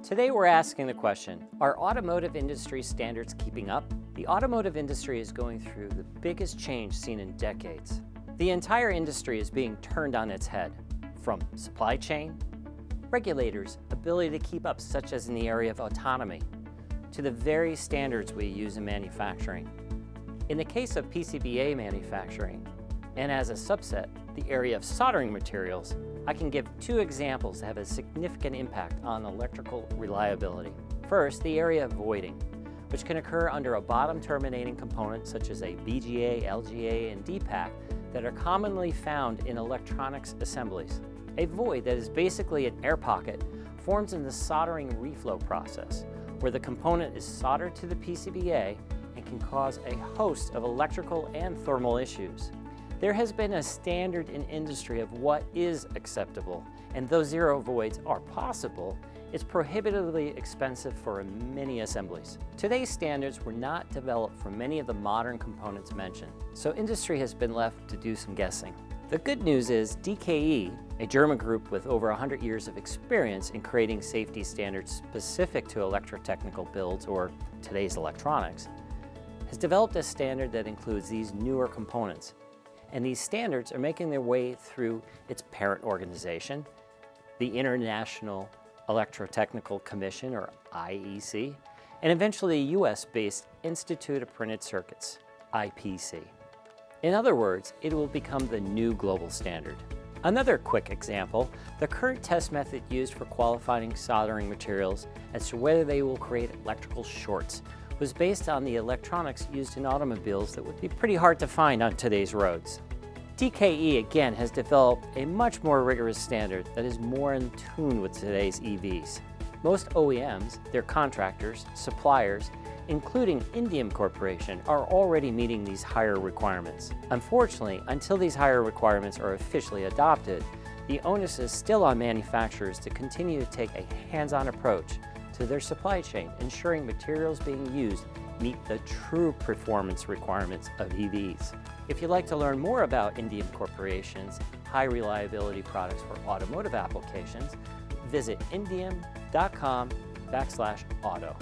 Today we're asking the question, are automotive industry standards keeping up? The automotive industry is going through the biggest change seen in decades. The entire industry is being turned on its head, from supply chain, regulators' ability to keep up, such as in the area of autonomy, to the very standards we use in manufacturing. In the case of PCBA manufacturing, and as a subset, the area of soldering materials, I can give two examples that have a significant impact on electrical reliability. First, the area of voiding, which can occur under a bottom terminating component such as a BGA, LGA, and DPAC that are commonly found in electronics assemblies. A void that is basically an air pocket forms in the soldering reflow process, where the component is soldered to the PCBA and can cause a host of electrical and thermal issues. There has been a standard in industry of what is acceptable, and though zero voids are possible, it's prohibitively expensive for many assemblies. Today's standards were not developed for many of the modern components mentioned, so industry has been left to do some guessing. The good news is DKE, a German group with over 100 years of experience in creating safety standards specific to electrotechnical builds or today's electronics, has developed a standard that includes these newer components. And these standards are making their way through its parent organization, the International Electrotechnical Commission, or IEC, and eventually a US-based Institute of Printed Circuits, IPC. In other words, it will become the new global standard. Another quick example, the current test method used for qualifying soldering materials as to whether they will create electrical shorts was based on the electronics used in automobiles that would be pretty hard to find on today's roads. DKE again has developed a much more rigorous standard that is more in tune with today's EVs. Most OEMs, their contractors, suppliers, including Indium Corporation, are already meeting these higher requirements. Unfortunately, until these higher requirements are officially adopted, the onus is still on manufacturers to continue to take a hands-on approach to their supply chain, ensuring materials being used meet the true performance requirements of EVs. If you'd like to learn more about Indium Corporation's high reliability products for automotive applications, visit indium.com/auto.